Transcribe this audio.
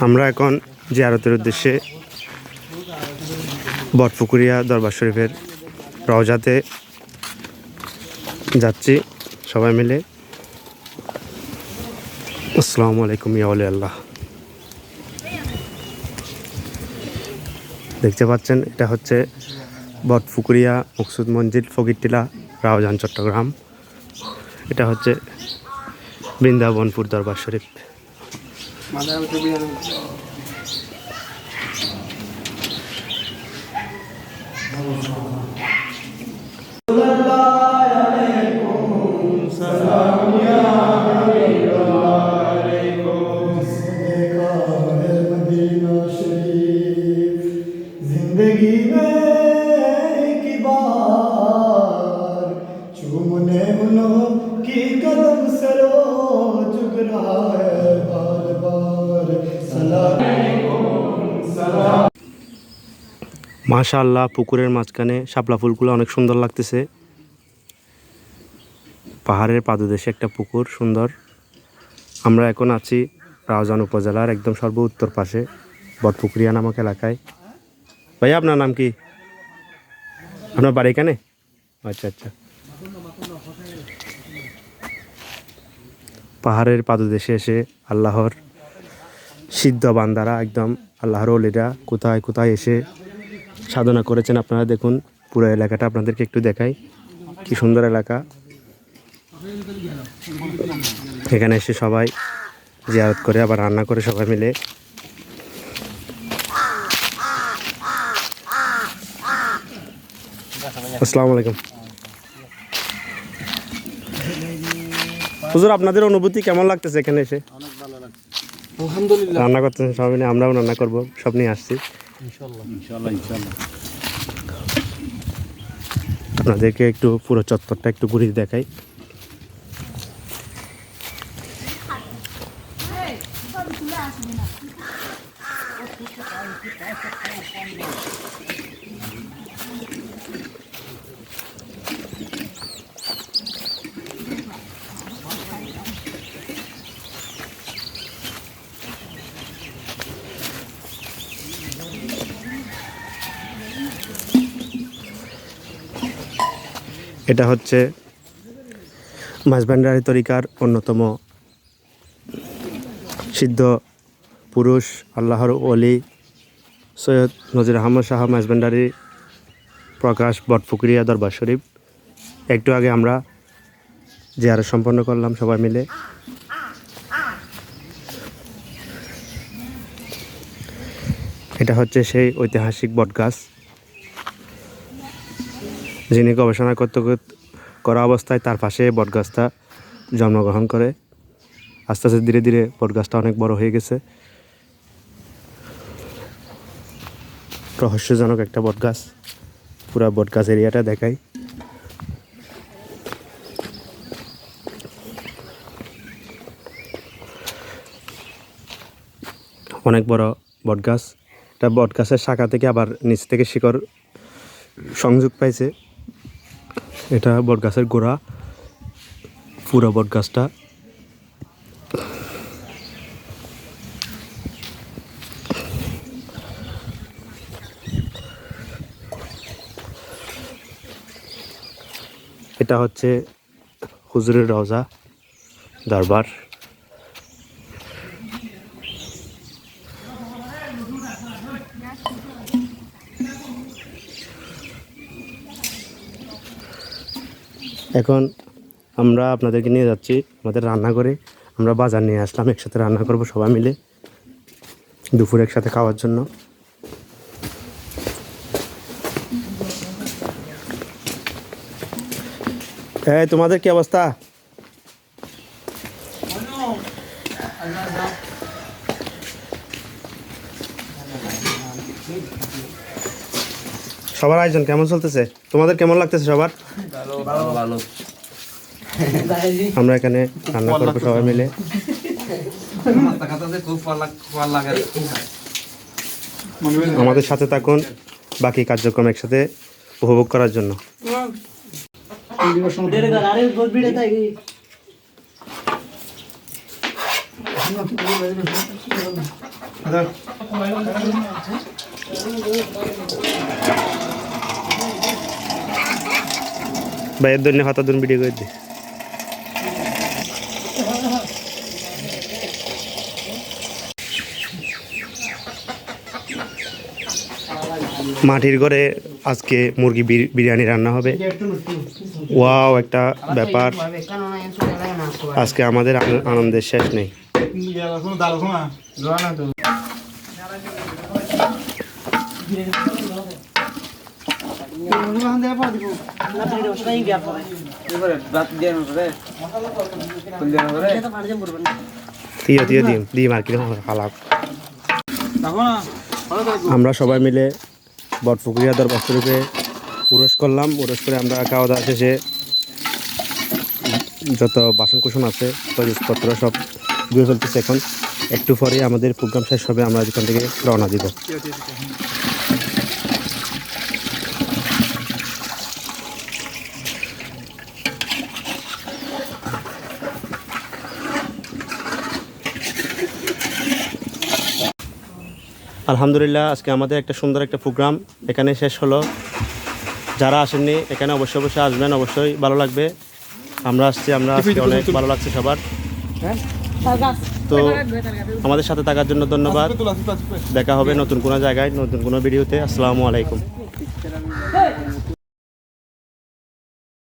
আমরা এখন জিয়ারতের উদ্দেশ্যে বটপুকুরিয়া দরবার শরীফের রওজাতে যাচ্ছি সবাই মিলে। আসসালামু আলাইকুম ইয়া ওলি আল্লাহ। দেখতে পাচ্ছেন এটা হচ্ছে বটপুকুরিয়া মকসুদ মঞ্জিল ফকিরটিলা রাউজান চট্টগ্রাম। এটা হচ্ছে বৃন্দাবনপুর দরবার শরীফ। जिंदगी में एक बार चूमने उन्हों की कदम से रोज जुग रहा है बार बार सलाम মাশাআল্লাহ, পুকুরের মাঝখানে শাপলা ফুলগুলো অনেক সুন্দর লাগতেছে। পাহাড়ের পাদদেশে একটা পুকুর সুন্দর। আমরা এখন আছি রাউজান উপজেলার একদম সর্ব উত্তর পাশে বটপুকুরিয়া নামক এলাকায়। ভাইয়া, আপনার নাম কি? আপনার বাড়ি এখানে? আচ্ছা আচ্ছা। পাহাড়ের পাদদেশে এসে আল্লাহর সিদ্ধ বান্দারা, একদম আল্লাহর ওলিরা কোথায় কোথায় এসে সাধনা করেছেন আপনারা দেখুন। পুরো এলাকাটা আপনাদেরকে একটু দেখাই, কি সুন্দর এলাকা। এখানে এসে সবাই জিয়ারত করে আবার রান্না করে সবাই মিলে। আসসালামু আলাইকুম হুজুর, আপনাদের অনুভূতি কেমন লাগতেছে এখানে এসে? অনেক ভালো লাগছে, আলহামদুলিল্লাহ। রান্না করতেছেন সবাই মিলে, আমরাও রান্না করব, সব নিয়ে আসছি ইনশাআল্লাহ ইনশাআল্লাহ ইনশাআল্লাহ। আপনাদেরকে একটু পুরো চত্বরটা একটু ঘুরিয়ে দেখাই। এটা হচ্ছে মাঝভান্ডারি তরিকার অন্যতম সিদ্ধ পুরুষ আল্লাহর ওলি সৈয়দ নজির আহমদ শাহ মাঝভান্ডারি প্রকাশ বটপুকুরিয়া দরবার শরীফ। একটু আগে আমরা জিয়ারত সম্পন্ন করলাম সবাই মিলে। এটা হচ্ছে সেই ঐতিহাসিক বটগাছ, যিনি গবেষণা করা অবস্থায় তার পাশে বটগাছটা জন্মগ্রহণ করে। আস্তে আস্তে ধীরে ধীরে বটগাছটা অনেক বড় হয়ে গেছে। রহস্যজনক একটা বটগাছ। পুরা বটগাছ এরিয়াটা দেখাই। অনেক বড় বটগাছ। এটা বটগাছের শাখা থেকে আবার নিচ থেকে শিকড় সংযোগ পাইছে। এটা বটগাছের গোড়া, পুরো বটগাছটা। এটা হচ্ছে হুজুরের রওজা দরবার। এখন আমরা আপনাদেরকে নিয়ে যাচ্ছি আমাদের রান্নাঘরে। আমরা বাজার নিয়ে আসলাম, একসাথে রান্না করব সবাই মিলে দুপুর একসাথে খাওয়ার জন্য। এই, তোমাদের কি অবস্থা? সবার আয়োজন কেমন চলতেছে? তোমাদের কেমন লাগতেছে সবার? ভালো। আমরা এখানে রান্না করবো সবাই মিলে। আমাদের সাথে থাকুন বাকি কার্যক্রম একসাথে উপভোগ করার জন্য। ভাইয়ের জন্য হাতা দুন ভিডিও করে দি মাটির ঘরে আজকে মুরগি বিরিয়ানি রান্না হবে ওয়াও একটা ব্যাপার আজকে আমাদের আনন্দের শেষ নেই দিয়ে দিয়ে দিই দিই মার্কেট হালাক আমরা সবাই মিলে বটপুকুরিয়া দরবার শরীফে উরস করলাম উরস করে আমরা খাওয়া দাওয়া শেষে যত বাসন কুসন আছে জিনিসপত্র সব ধুয়ে ফেলতেছে এখন একটু পরে আমাদের প্রোগ্রাম শেষ হবে আমরা এখান থেকে রওনা দিব আলহামদুলিল্লাহ আজকে আমাদের একটা সুন্দর একটা প্রোগ্রাম এখানে শেষ হলো যারা আসেননি এখানে অবশ্যই অবশ্যই আসবেন অবশ্যই ভালো লাগবে আমরা আসছি আমরা আজকে অনেক ভালো লাগছে সবার তো আমাদের সাথে থাকার জন্য ধন্যবাদ দেখা হবে নতুন কোনো জায়গায় নতুন কোনো ভিডিওতে আসসালামু আলাইকুম